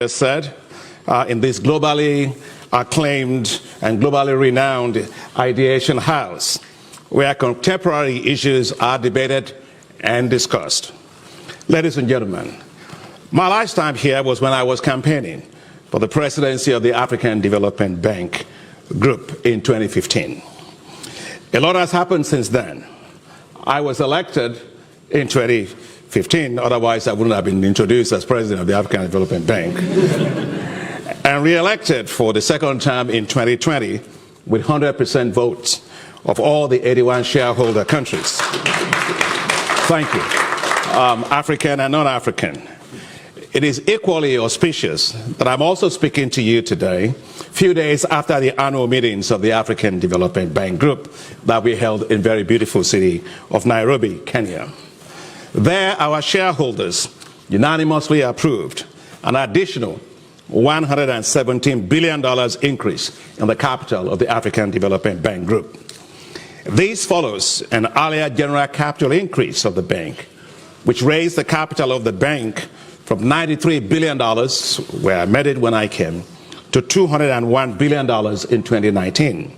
said, in this globally acclaimed and globally renowned ideation house, where contemporary issues are debated and discussed. Ladies and gentlemen, my last time here was when I was campaigning for the presidency of the African Development Bank Group in 2015. A lot has happened since then. I was elected in 2015, otherwise I wouldn't have been introduced as president of the African Development Bank, and re-elected for the second term in 2020 with 100% votes of all the 81 shareholder countries. Thank you. African and non-African. It is equally auspicious that I'm also speaking to you today, few days after the annual meetings of the African Development Bank Group that we held in very beautiful city of Nairobi, Kenya. There, our shareholders unanimously approved an additional $117 billion increase in the capital of the African Development Bank Group. This follows an earlier general capital increase of the bank, which raised the capital of the bank from $93 billion, where I met it when I came, to $201 billion in 2019.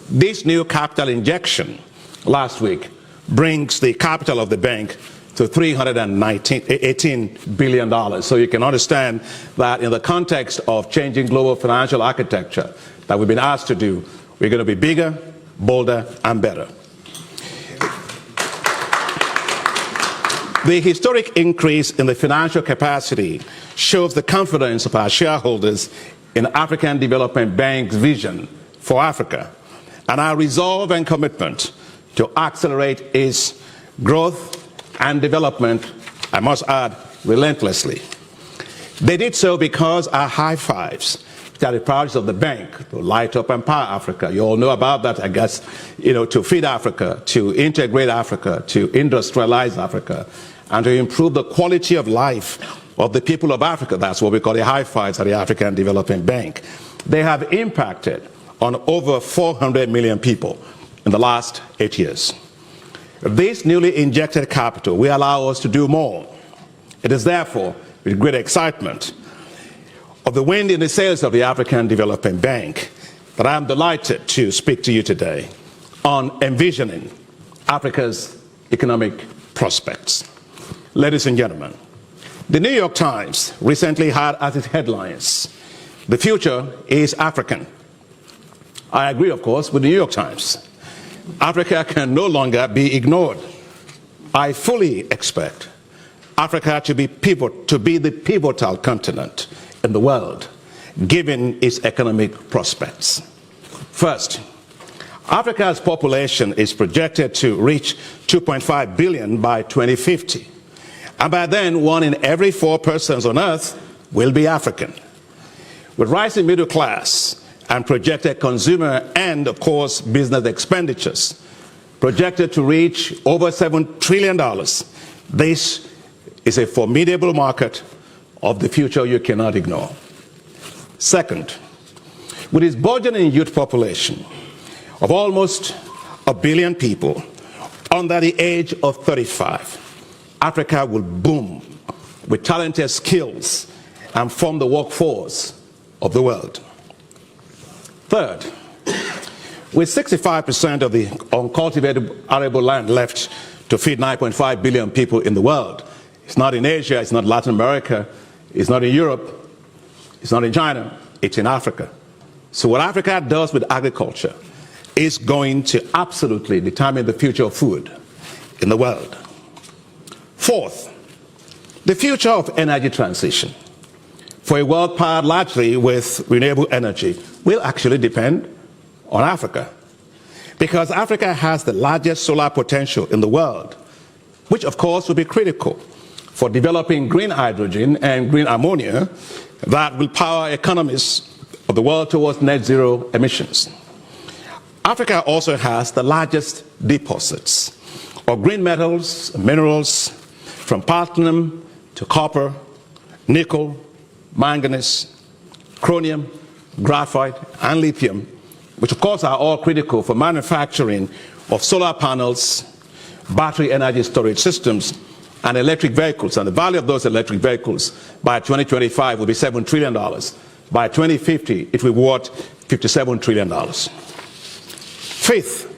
This new capital injection last week brings the capital of the bank to $318 billion. So you can understand that in the context of changing global financial architecture that we've been asked to do, we're going to be bigger, bolder, and better. The historic increase in the financial capacity shows the confidence of our shareholders in African Development Bank's vision for Africa and our resolve and commitment to accelerate its growth and development, I must add, relentlessly. They did so because our high fives, which are the priorities of the bank, to light up and power Africa. You all know about that, I guess, to feed Africa, to integrate Africa, to industrialize Africa, and to improve the quality of life of the people of Africa. That's what we call the high fives at the African Development Bank. They have impacted on over 400 million people in the last 8 years. This newly injected capital will allow us to do more. It is therefore with great excitement of the wind in the sails of the African Development Bank that I am delighted to speak to you today on envisioning Africa's economic prospects. Ladies and gentlemen, the New York Times recently had as its headlines, "The future is African." I agree, of course, with the New York Times. Africa can no longer be ignored. I fully expect Africa to be the pivotal continent in the world, given its economic prospects. First, Africa's population is projected to reach 2.5 billion by 2050. And by then, 1 in every 4 persons on Earth will be African. With rising middle class and projected consumer and, of course, business expenditures projected to reach over $7 trillion, this is a formidable market of the future you cannot ignore. Second, with its burgeoning youth population of almost 1 billion people under the age of 35, Africa will boom with talented skills and form the workforce of the world. Third, with 65% of the uncultivated arable land left to feed 9.5 billion people in the world, it's not in Asia, it's not Latin America, it's not in Europe, it's not in China, it's in Africa. So what Africa does with agriculture is going to absolutely determine the future of food in the world. Fourth, the future of energy transition for a world powered largely with renewable energy will actually depend on Africa, because Africa has the largest solar potential in the world, which of course will be critical for developing green hydrogen and green ammonia that will power economies of the world towards net zero emissions. Africa also has the largest deposits of green metals and minerals, from platinum to copper, nickel, manganese, chromium, graphite, and lithium, which of course are all critical for manufacturing of solar panels, battery energy storage systems, and electric vehicles, and the value of those electric vehicles by 2025 will be $7 trillion. By 2050, it will be worth $57 trillion. Fifth,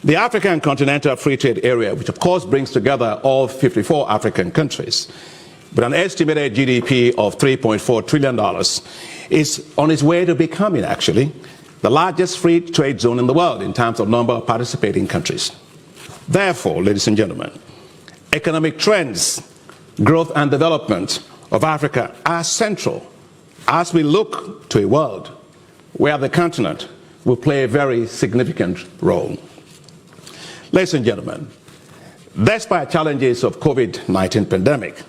the African Continental Free Trade Area, which of course brings together all 54 African countries, with an estimated GDP of $3.4 trillion, is on its way to becoming, actually, the largest free trade zone in the world in terms of number of participating countries. Therefore, ladies and gentlemen, economic trends, growth and development of Africa are central as we look to a world where the continent will play a very significant role. Ladies and gentlemen, despite challenges of COVID-19 pandemic,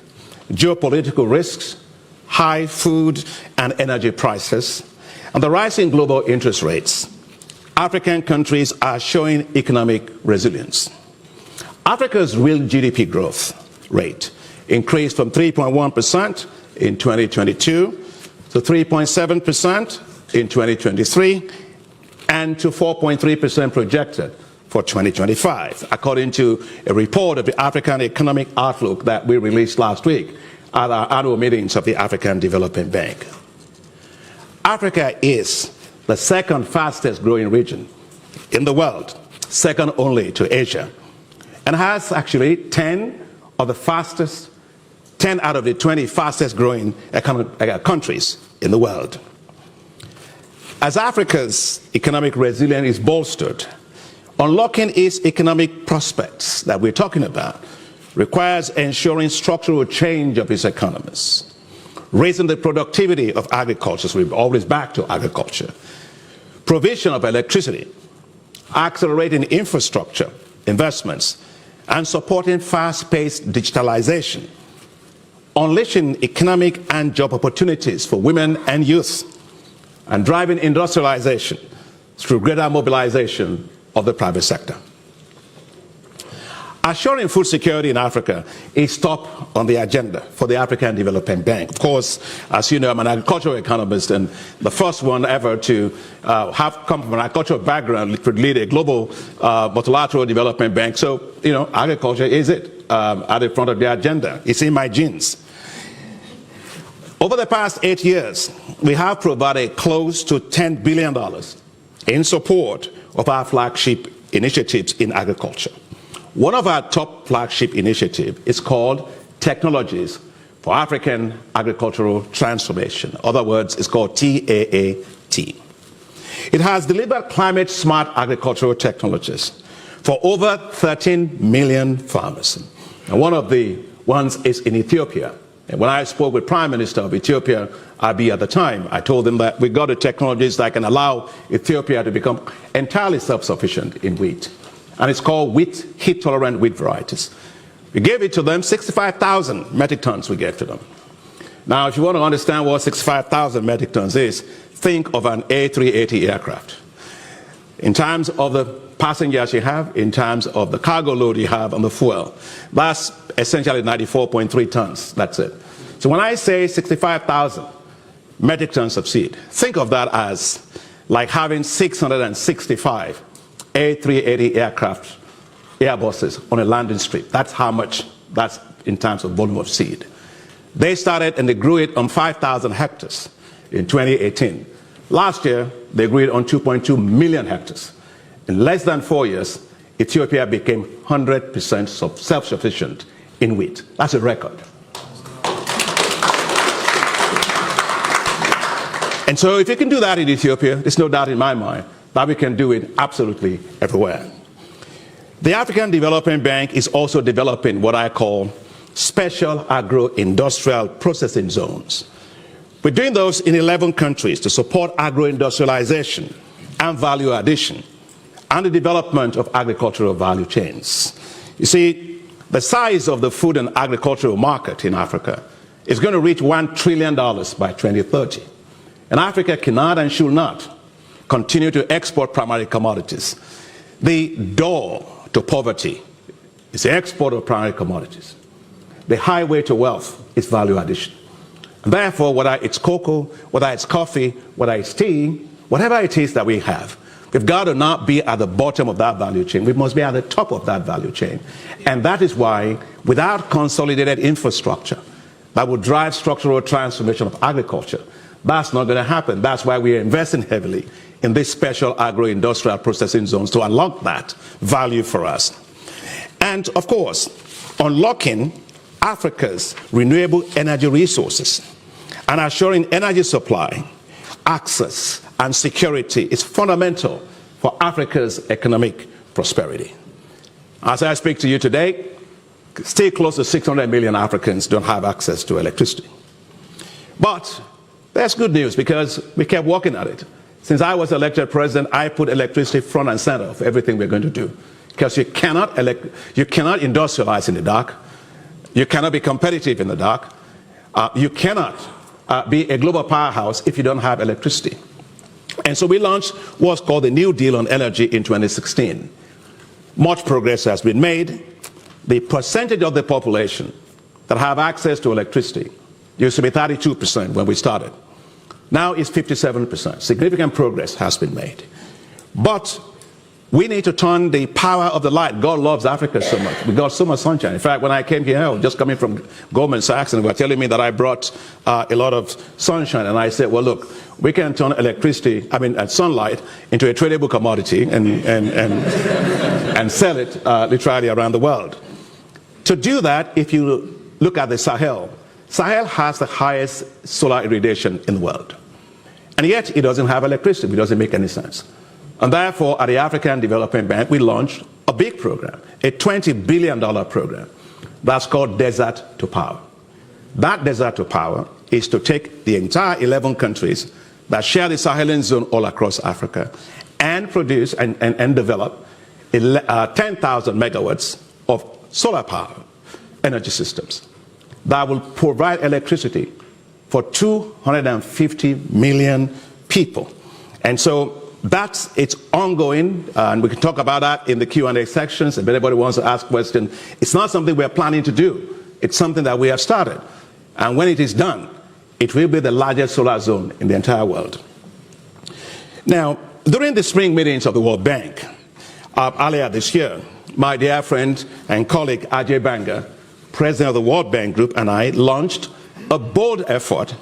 geopolitical risks, high food and energy prices, and the rising global interest rates, African countries are showing economic resilience. Africa's real GDP growth rate increased from 3.1% in 2022 to 3.7% in 2023 and to 4.3% projected for 2025, according to a report of the African Economic Outlook that we released last week at our annual meetings of the African Development Bank. Africa is the second fastest growing region in the world, second only to Asia, and has actually 10 out of the 20 fastest growing countries in the world. As Africa's economic resilience is bolstered, unlocking its economic prospects that we're talking about requires ensuring structural change of its economies, raising the productivity of agriculture, so we're always back to agriculture, provision of electricity, accelerating infrastructure investments, and supporting fast-paced digitalization, unleashing economic and job opportunities for women and youth, and driving industrialization through greater mobilization of the private sector. Assuring food security in Africa is top on the agenda for the African Development Bank. Of course, as you know, I'm an agricultural economist, and the first one ever to have come from an agricultural background to lead a global multilateral development bank. So, you know, agriculture is it at the front of the agenda. It's in my genes. Over the past 8 years, we have provided close to $10 billion in support of our flagship initiatives in agriculture. One of our top flagship initiatives is called Technologies for African Agricultural Transformation. In other words, it's called TAAT. It has delivered climate-smart agricultural technologies for over 13 million farmers. And one of the ones is in Ethiopia. And when I spoke with Prime Minister of Ethiopia, Abiy, at the time, I told them that we got the technologies that can allow Ethiopia to become entirely self-sufficient in wheat. And it's called heat-tolerant wheat varieties. We gave it to them, 65,000 metric tons we gave to them. Now, if you want to understand what 65,000 metric tons is, think of an A380 aircraft. In terms of the passengers you have, in terms of the cargo load you have on the fuel, that's essentially 94.3 tons, that's it. So when I say 65,000 metric tons of seed, think of that as like having 665 A380 aircraft, Airbuses on a landing strip. That's how much, that's in terms of volume of seed. They started and they grew it on 5,000 hectares in 2018. Last year, they grew it on 2.2 million hectares. In less than 4 years, Ethiopia became 100% self-sufficient in wheat. That's a record. And so if you can do that in Ethiopia, there's no doubt in my mind that we can do it absolutely everywhere. The African Development Bank is also developing what I call special agro-industrial processing zones. We're doing those in 11 countries to support agro-industrialization and value addition and the development of agricultural value chains. You see, the size of the food and agricultural market in Africa is going to reach $1 trillion by 2030. And Africa cannot and should not continue to export primary commodities. The door to poverty is the export of primary commodities. The highway to wealth is value addition. And therefore, whether it's cocoa, whether it's coffee, whether it's tea, whatever it is that we have, We've got to not be at the bottom of that value chain. We must be at the top of that value chain. And that is why, without consolidated infrastructure that will drive structural transformation of agriculture, that's not going to happen. That's why we are investing heavily in these special agro-industrial processing zones to unlock that value for us. And of course, unlocking Africa's renewable energy resources and assuring energy supply, access, and security is fundamental for Africa's economic prosperity. As I speak to you today, still close to 600 million Africans don't have access to electricity. But that's good news, because we kept working at it. Since I was elected president, I put electricity front and center of everything we're going to do. Because you cannot industrialize in the dark. You cannot be competitive in the dark. You cannot be a global powerhouse if you don't have electricity. And so we launched what's called the New Deal on Energy in 2016. Much progress has been made. The percentage of the population that have access to electricity used to be 32% when we started. Now it's 57%. Significant progress has been made. But we need to turn the power of the light. God loves Africa so much. We got so much sunshine. In fact, when I came here, I was just coming from Goldman Sachs, and they were telling me that I brought a lot of sunshine. And I said, well, look, we can turn sunlight into a tradable commodity and sell it literally around the world. To do that, if you look at the Sahel, Sahel has the highest solar irradiation in the world. And yet it doesn't have electricity. It doesn't make any sense. And therefore, at the African Development Bank, we launched a big program, a $20 billion program that's called Desert to Power. That Desert to Power is to take the entire 11 countries that share the Sahelian zone all across Africa and produce and develop 10,000 megawatts of solar power energy systems that will provide electricity for 250 million people. And so it's ongoing, and we can talk about that in the Q&A sections. If anybody wants to ask questions, it's not something we're planning to do. It's something that we have started. And when it is done, it will be the largest solar zone in the entire world. Now, during the spring meetings of the World Bank earlier this year, my dear friend and colleague Ajay Banga, president of the World Bank Group, and I launched a bold effort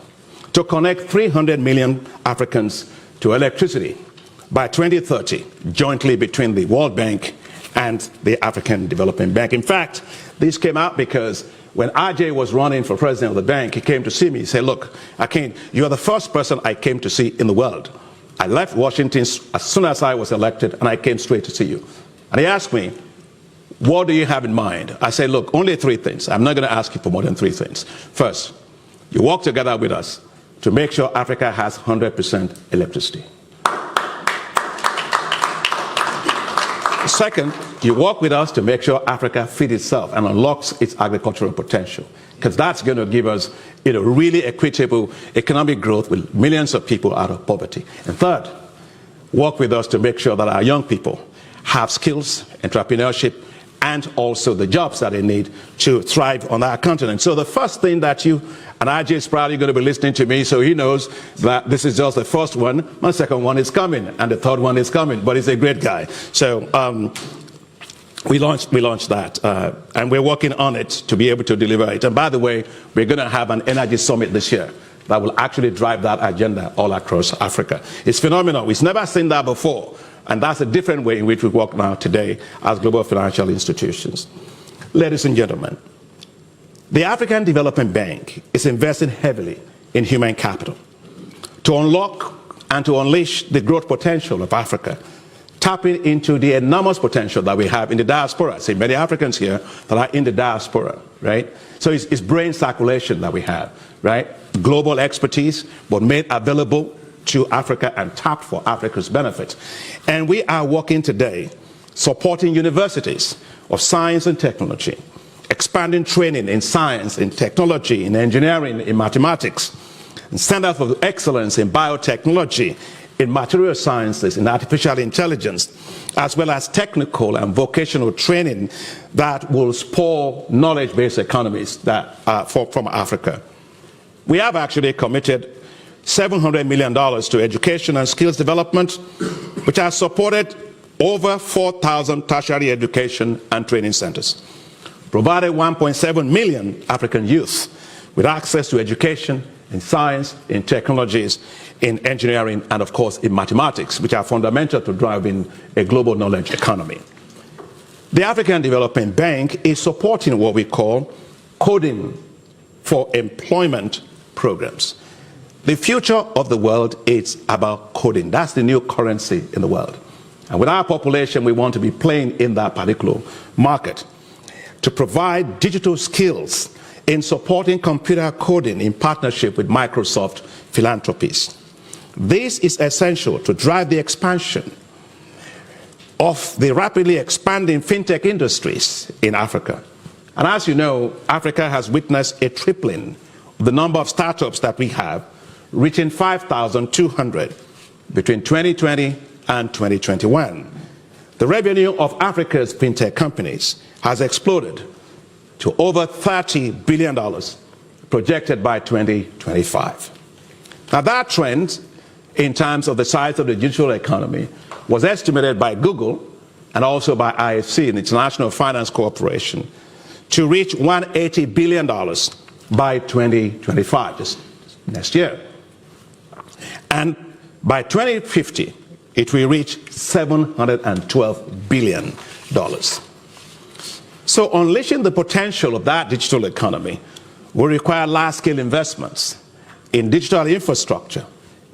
to connect 300 million Africans to electricity by 2030, jointly between the World Bank and the African Development Bank. In fact, this came out because when Ajay was running for president of the bank, he came to see me. He said, look, you're the first person I came to see in the world. I left Washington as soon as I was elected, and I came straight to see you. And he asked me, what do you have in mind? I said, look, only three things. I'm not going to ask you for more than three things. First, you work together with us to make sure Africa has 100% electricity. Second, you work with us to make sure Africa feeds itself and unlocks its agricultural potential, because that's going to give us really equitable economic growth with millions of people out of poverty. And third, work with us to make sure that our young people have skills, entrepreneurship, and also the jobs that they need to thrive on our continent. So the first thing that and Ajay is probably going to be listening to me, so he knows that this is just the first one. My second one is coming, and the third one is coming, but he's a great guy. So we launched that, and we're working on it to be able to deliver it. And by the way, we're going to have an energy summit this year that will actually drive that agenda all across Africa. It's phenomenal. We've never seen that before. And that's a different way in which we work now today as global financial institutions. Ladies and gentlemen, the African Development Bank is investing heavily in human capital to unlock and to unleash the growth potential of Africa, tapping into the enormous potential that we have in the diaspora. See, many Africans here that are in the diaspora, right? So it's brain circulation that we have, right? Global expertise, but made available to Africa and tapped for Africa's benefit. And we are working today supporting universities of science and technology, expanding training in science, in technology, in engineering, in mathematics, and centers of excellence in biotechnology, in material sciences, in artificial intelligence, as well as technical and vocational training that will spur knowledge-based economies from Africa. We have actually committed $700 million to education and skills development, which has supported over 4,000 tertiary education and training centers, provided 1.7 million African youth with access to education in science, in technologies, in engineering, and of course in mathematics, which are fundamental to driving a global knowledge economy. The African Development Bank is supporting what we call coding for employment programs. The future of the world is about coding. That's the new currency in the world. And with our population, we want to be playing in that particular market to provide digital skills in supporting computer coding in partnership with Microsoft philanthropies. This is essential to drive the expansion of the rapidly expanding fintech industries in Africa. And as you know, Africa has witnessed a tripling of the number of startups that we have, reaching 5,200 between 2020 and 2021. The revenue of Africa's fintech companies has exploded to over $30 billion projected by 2025. Now that trend, in terms of the size of the digital economy, was estimated by Google and also by IFC, the International Finance Corporation, to reach $180 billion by 2025, just next year. And by 2050, it will reach $712 billion. So unleashing the potential of that digital economy will require large-scale investments in digital infrastructure,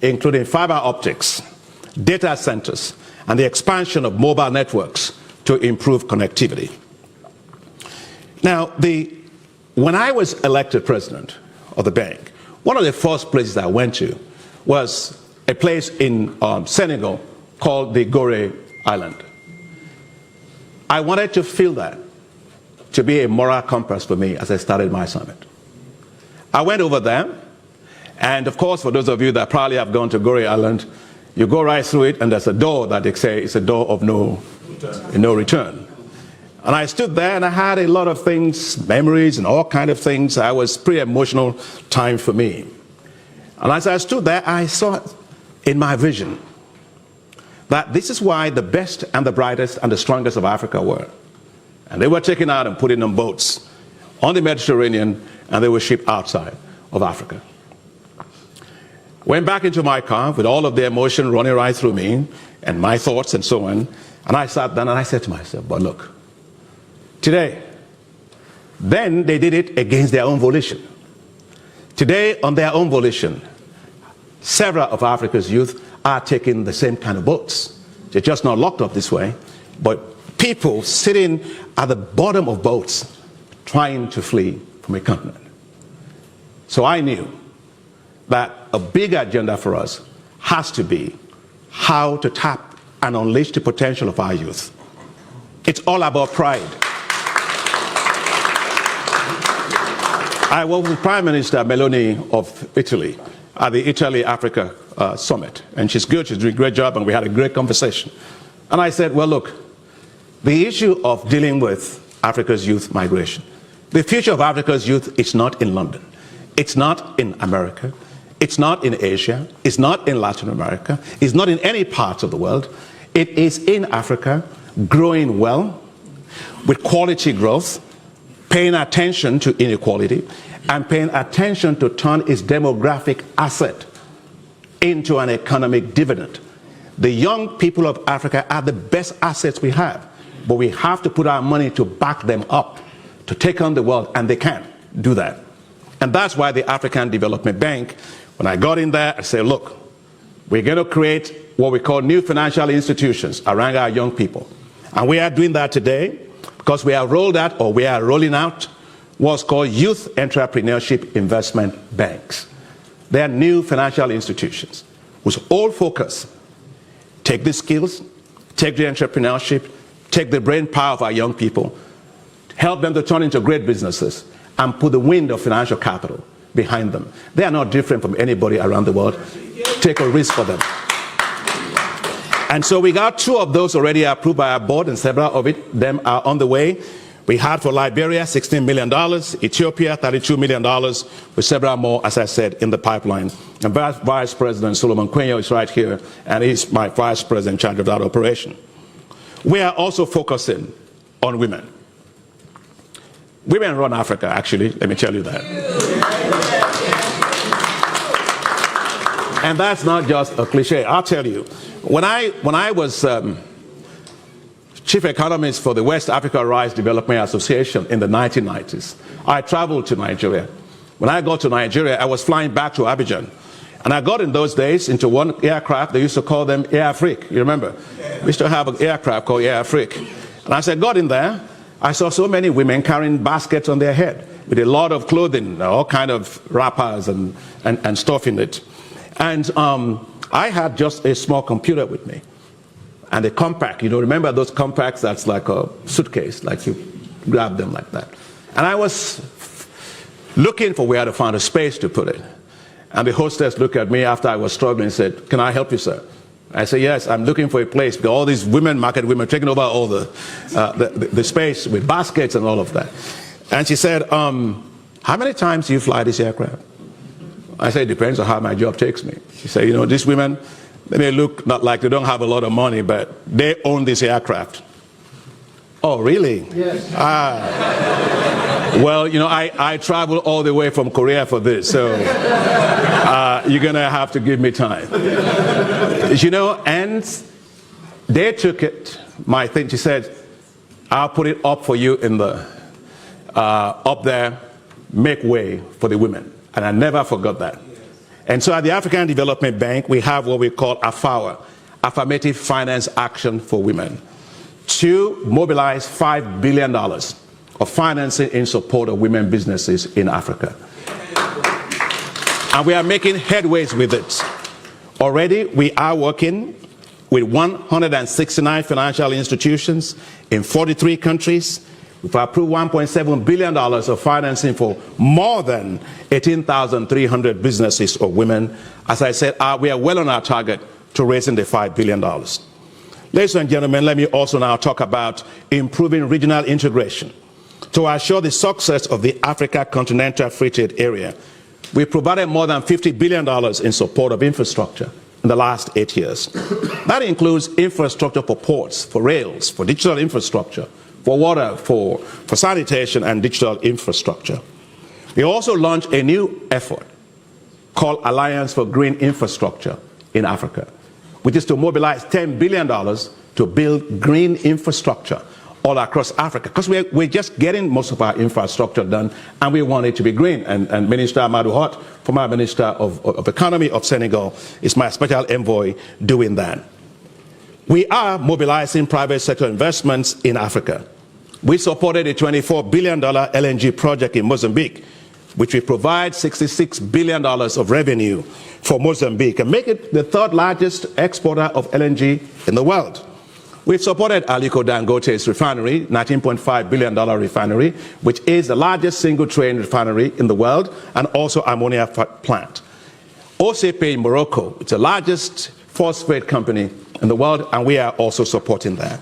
including fiber optics, data centers, and the expansion of mobile networks to improve connectivity. Now, when I was elected president of the bank, one of the first places I went to was a place in Senegal called the Gorée Island. I wanted to feel that to be a moral compass for me as I started my summit. I went over there, and of course, for those of you that probably have gone to Gorée Island, you go right through it, and there's a door that they say is a door of no return. And I stood there, and I had a lot of things, memories, and all kind of things. It was a pretty emotional time for me. And as I stood there, I saw in my vision that this is why the best and the brightest and the strongest of Africa were. And they were taken out and put in on boats on the Mediterranean, and they were shipped outside of Africa. Went back into my car with all of the emotion running right through me and my thoughts and so on. And I sat down and I said to myself, but look, today, then they did it against their own volition. Today, on their own volition, several of Africa's youth are taking the same kind of boats. They're just not locked up this way, but people sitting at the bottom of boats trying to flee from a continent. So I knew that a big agenda for us has to be how to tap and unleash the potential of our youth. It's all about pride. I was with Prime Minister Meloni of Italy at the Italy-Africa Summit, and she's good, she's doing a great job, and we had a great conversation. And I said, well, look, the issue of dealing with Africa's youth migration, the future of Africa's youth is not in London. It's not in America. It's not in Asia. It's not in Latin America. It's not in any parts of the world. It is in Africa, growing well, with quality growth, paying attention to inequality, and paying attention to turn its demographic asset into an economic dividend. The young people of Africa are the best assets we have, but we have to put our money to back them up, to take on the world, and they can do that. And that's why the African Development Bank, when I got in there, I said, look, we're going to create what we call new financial institutions around our young people. And we are doing that today because we have rolled out, or we are rolling out, what's called Youth Entrepreneurship Investment Banks. They are new financial institutions whose whole focus, take the skills, take the entrepreneurship, take the brain power of our young people, help them to turn into great businesses, and put the wind of financial capital behind them. They are not different from anybody around the world. Take a risk for them. And so we got 2 of those already approved by our board, and several of them are on the way. We had for Liberia $16 million, Ethiopia $32 million, with several more, as I said, in the pipeline. And Vice President Solomon Quenyo is right here, and he's my Vice President in charge of that operation. We are also focusing on women. Women run Africa, actually, let me tell you that. And that's not just a cliche. I'll tell you, when I was chief economist for the West Africa Rice Development Association in the 1990s, I traveled to Nigeria. When I got to Nigeria, I was flying back to Abidjan. And I got in those days into one aircraft. They used to call them Air Afrique. You remember? We used to have an aircraft called Air Afrique. And as I got in there, I saw so many women carrying baskets on their head with a lot of clothing, all kind of wrappers and stuff in it. And I had just a small computer with me. And a compact, you know, remember those compacts that's like a suitcase, like you grab them like that. And I was looking for where to find a space to put it. And the hostess looked at me after I was struggling and said, "Can I help you, sir?" I said, "Yes, I'm looking for a place because all these women, market women, taking over all the space with baskets and all of that." And she said, "How many times do you fly this aircraft?" I said, "It depends on how my job takes me." She said, "You know, these women, they may look not like they don't have a lot of money, but they own this aircraft." "Oh, really?" Yes. Well, you know, I traveled all the way from Korea for this, so you're going to have to give me time. You know, and they took it, my thing, she said, "I'll put it up for you in the, up there, make way for the women." And I never forgot that. And so at the African Development Bank, we have what we call AFAWA, Affirmative Finance Action for Women, to mobilize $5 billion of financing in support of women businesses in Africa. And we are making headways with it. Already, we are working with 169 financial institutions in 43 countries. We've approved $1.7 billion of financing for more than 18,300 businesses or women. As I said, we are well on our target to raising the $5 billion. Ladies and gentlemen, let me also now talk about improving regional integration. To assure the success of the Africa Continental Free Trade Area, we provided more than $50 billion in support of infrastructure in the last 8 years. That includes infrastructure for ports, for rails, for digital infrastructure, for water, for sanitation and digital infrastructure. We also launched a new effort called Alliance for Green Infrastructure in Africa, which is to mobilize $10 billion to build green infrastructure all across Africa, because we're just getting most of our infrastructure done, and we want it to be green. And Minister Amadou Hott, former Minister of Economy of Senegal, is my special envoy doing that. We are mobilizing private sector investments in Africa. We supported a $24 billion LNG project in Mozambique, which will provide $66 billion of revenue for Mozambique and make it the third largest exporter of LNG in the world. We've supported Aliko Dangote's refinery, $19.5 billion refinery, which is the largest single train refinery in the world, and also ammonia plant. OCP in Morocco, it's the largest phosphate company in the world, and we are also supporting that.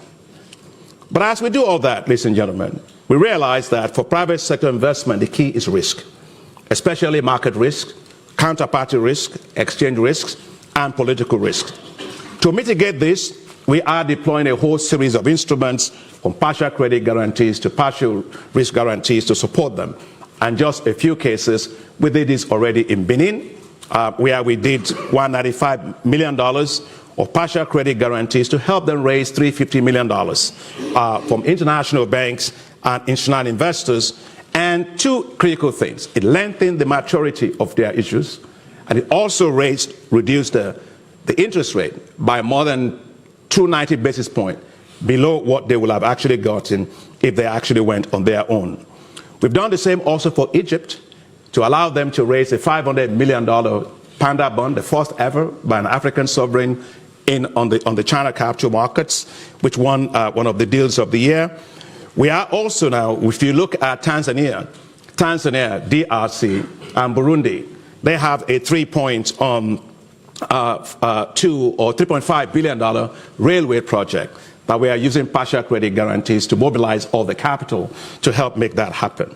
But as we do all that, ladies and gentlemen, we realize that for private sector investment, the key is risk, especially market risk, counterparty risk, exchange risks, and political risk. To mitigate this, we are deploying a whole series of instruments, from partial credit guarantees to partial risk guarantees, to support them. And just a few cases, we did this already in Benin, where we did $195 million of partial credit guarantees to help them raise $350 million from international banks and institutional investors. And two critical things: it lengthened the maturity of their issues, and it also reduced the interest rate by more than 290 basis points below what they would have actually gotten if they actually went on their own. We've done the same also for Egypt, to allow them to raise a $500 million panda bond, the first ever by an African sovereign on the China capital markets, which won one of the deals of the year. We are also now, if you look at Tanzania, DRC, and Burundi, they have a $3.5 billion railway project that we are using partial credit guarantees to mobilize all the capital to help make that happen.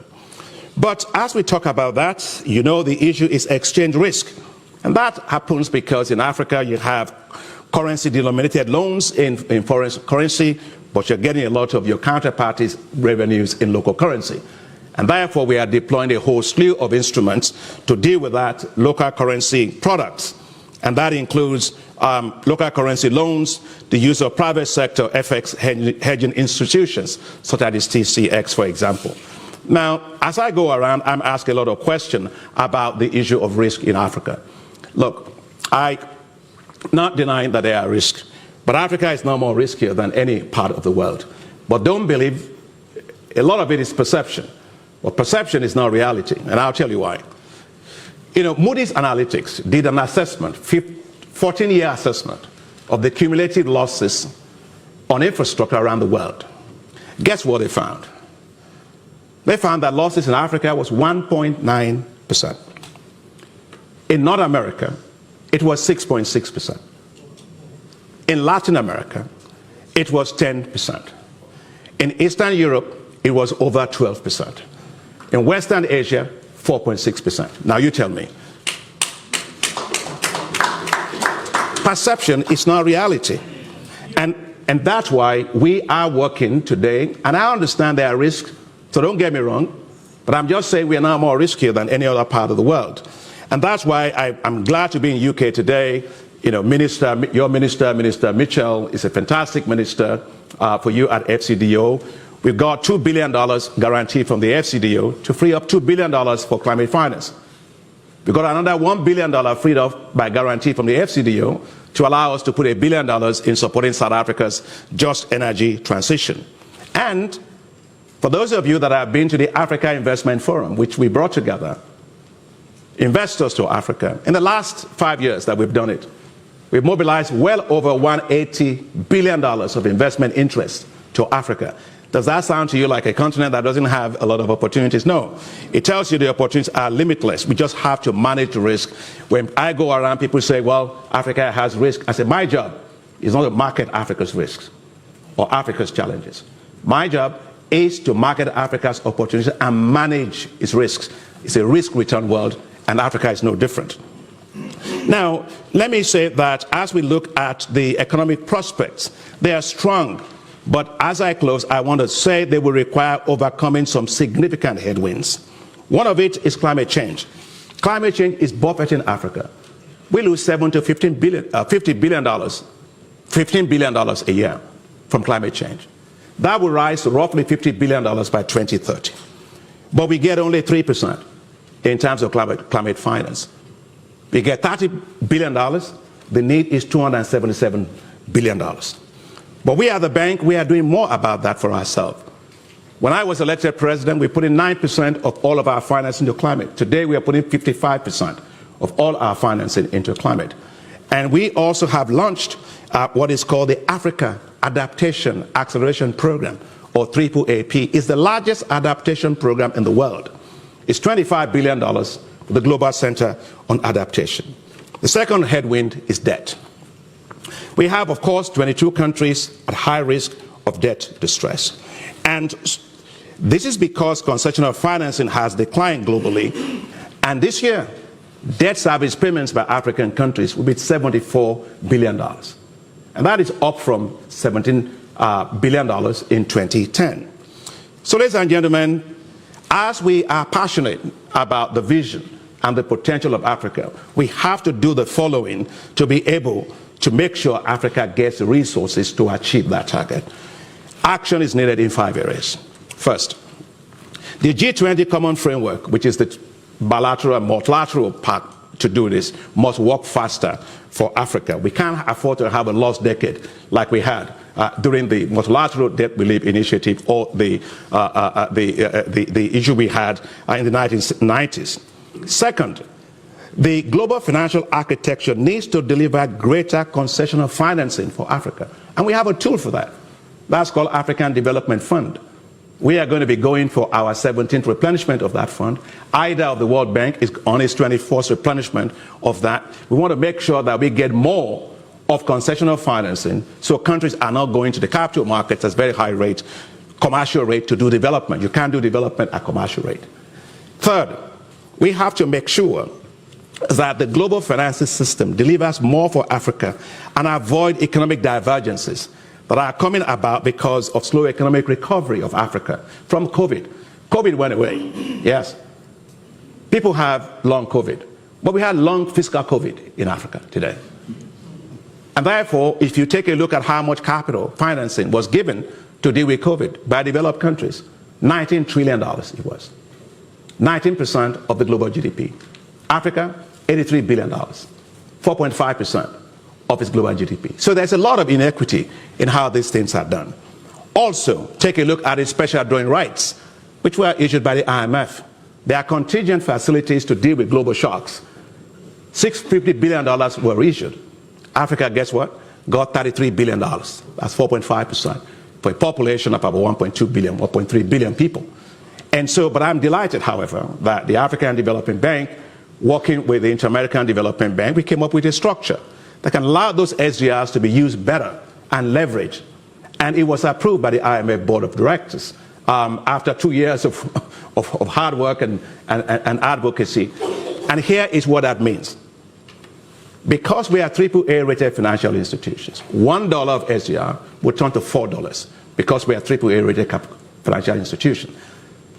But as we talk about that, you know the issue is exchange risk. And that happens because in Africa you have currency-denominated loans in foreign currency, but you're getting a lot of your counterparties' revenues in local currency. And therefore, we are deploying a whole slew of instruments to deal with that local currency products. And that includes local currency loans, the use of private sector FX hedging institutions, such as TCX, for example. Now, as I go around, I'm asked a lot of questions about the issue of risk in Africa. Look, I'm not denying that there are risks, but Africa is no more riskier than any part of the world. But don't believe, a lot of it is perception. Well, perception is not reality, and I'll tell you why. You know, Moody's Analytics did an assessment, 14-year assessment of the cumulative losses on infrastructure around the world. Guess what they found? They found that losses in Africa was 1.9%. In North America, it was 6.6%. In Latin America, it was 10%. In Eastern Europe, it was over 12%. In Western Asia, 4.6%. Now you tell me. Perception is not reality. And that's why we are working today, and I understand there are risks, so don't get me wrong, but I'm just saying we are now more riskier than any other part of the world. And that's why I'm glad to be in UK today. You know, your minister, Minister Mitchell, is a fantastic minister for you at FCDO. We've got $2 billion guaranteed from the FCDO to free up $2 billion for climate finance. We've got another $1 billion freed up by guarantee from the FCDO to allow us to put $1 billion in supporting South Africa's just energy transition. And for those of you that have been to the Africa Investment Forum, which we brought together investors to Africa, in the last 5 years that we've done it, we've mobilized well over $180 billion of investment interest to Africa. Does that sound to you like a continent that doesn't have a lot of opportunities? No. It tells you the opportunities are limitless. We just have to manage the risk. When I go around, people say, well, Africa has risk. I say, my job is not to market Africa's risks or Africa's challenges. My job is to market Africa's opportunities and manage its risks. It's a risk-return world, and Africa is no different. Now, let me say that as we look at the economic prospects, they are strong. But as I close, I want to say they will require overcoming some significant headwinds. One of it is climate change. Climate change is buffeting Africa. We lose $7 to $50 billion a year from climate change. That will rise to roughly $50 billion by 2030. But we get only 3% in terms of climate finance. We get $30 billion. The need is $277 billion. But we at the bank, we are doing more about that for ourselves. When I was elected president, we put in 9% of all of our financing into climate. Today, we are putting 55% of all our financing into climate. And we also have launched what is called the Africa Adaptation Acceleration Program, or AAAP. It's the largest adaptation program in the world. It's $25 billion for the Global Center on Adaptation. The second headwind is debt. We have, of course, 22 countries at high risk of debt distress. And this is because concessional financing has declined globally. And this year, debt service payments by African countries will be $74 billion. And that is up from $17 billion in 2010. So, ladies and gentlemen, as we are passionate about the vision and the potential of Africa, we have to do the following to be able to make sure Africa gets the resources to achieve that target. Action is needed in 5 areas. First, the G20 Common Framework, which is the bilateral and multilateral part to do this, must work faster for Africa. We can't afford to have a lost decade like we had during the multilateral debt relief initiative or the issue we had in the 1990s. Second, the global financial architecture needs to deliver greater concessional financing for Africa. And we have a tool for that. That's called African Development Fund. We are going to be going for our 17th replenishment of that fund. IDA of the World Bank is on its 24th replenishment of that. We want to make sure that we get more of concessional financing, so countries are not going to the capital markets at very high rate, commercial rate, to do development. You can't do development at commercial rate. Third, we have to make sure that the global financing system delivers more for Africa and avoid economic divergences that are coming about because of slow economic recovery of Africa from COVID. COVID went away, yes. People have long COVID, but we had long fiscal COVID in Africa today. And therefore, if you take a look at how much capital financing was given to deal with COVID by developed countries, $19 trillion it was. 19% of the global GDP. Africa, $83 billion, 4.5% of its global GDP. So there's a lot of inequity in how these things are done. Also, take a look at its special drawing rights, which were issued by the IMF. They are contingent facilities to deal with global shocks. $650 billion were issued. Africa, guess what? Got $33 billion. That's 4.5% for a population of about 1.2 billion, 1.3 billion people. And so, but I'm delighted, however, that the African Development Bank, working with the Inter-American Development Bank, we came up with a structure that can allow those SDRs to be used better and leveraged. And it was approved by the IMF Board of Directors after 2 years of hard work and advocacy. And here is what that means. Because we are AAA rated financial institutions, $1 of SDR would turn to $4 because we are AAA rated financial institution.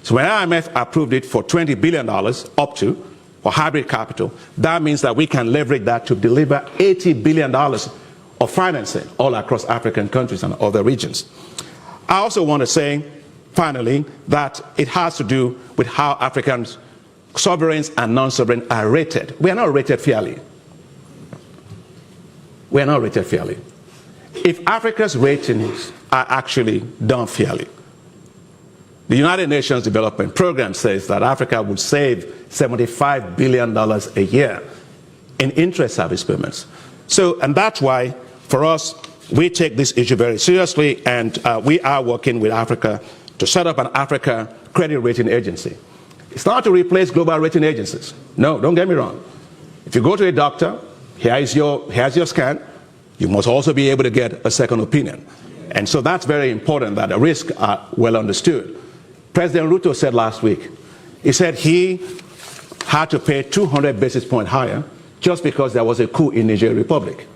So when IMF approved it for $20 billion up to for hybrid capital, that means that we can leverage that to deliver $80 billion of financing all across African countries and other regions. I also want to say, finally, that it has to do with how African sovereigns and non-sovereign are rated. We are not rated fairly. We are not rated fairly. If Africa's ratings are actually done fairly, the United Nations Development Program says that Africa would save $75 billion a year in interest service payments. So, and that's why, for us, we take this issue very seriously, and we are working with Africa to set up an Africa credit rating agency. It's not to replace global rating agencies. No, don't get me wrong. If you go to a doctor, here's your scan, you must also be able to get a second opinion. And so that's very important that the risks are well understood. President Ruto said last week, he said he had to pay 200 basis points higher just because there was a coup in Niger Republic.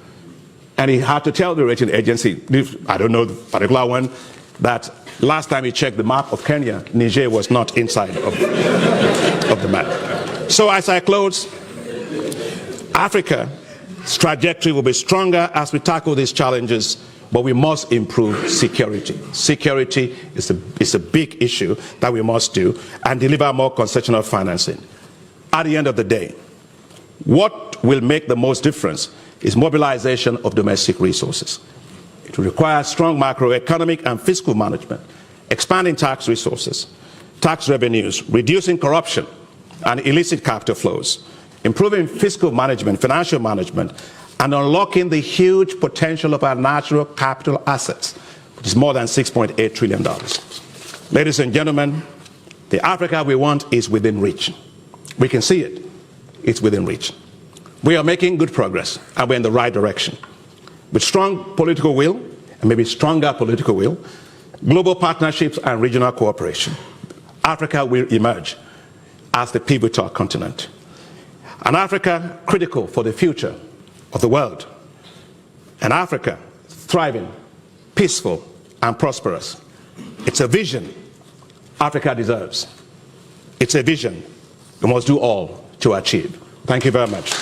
And he had to tell the rating agency, I don't know the particular one, that last time he checked the map of Kenya, Niger was not inside of the map. So as I close, Africa's trajectory will be stronger as we tackle these challenges, but we must improve security. Security is a big issue that we must do, and deliver more concessional financing. At the end of the day, what will make the most difference is mobilization of domestic resources. It will require strong macroeconomic and fiscal management, expanding tax resources, tax revenues, reducing corruption and illicit capital flows, improving fiscal management, financial management, and unlocking the huge potential of our natural capital assets, which is more than $6.8 trillion. Ladies and gentlemen, the Africa we want is within reach. We can see it. It's within reach. We are making good progress, and we're in the right direction. With strong political will, and maybe stronger political will, global partnerships and regional cooperation, Africa will emerge as the pivotal continent. An Africa critical for the future of the world. An Africa thriving, peaceful, and prosperous. It's a vision Africa deserves. It's a vision we must do all to achieve. Thank you very much.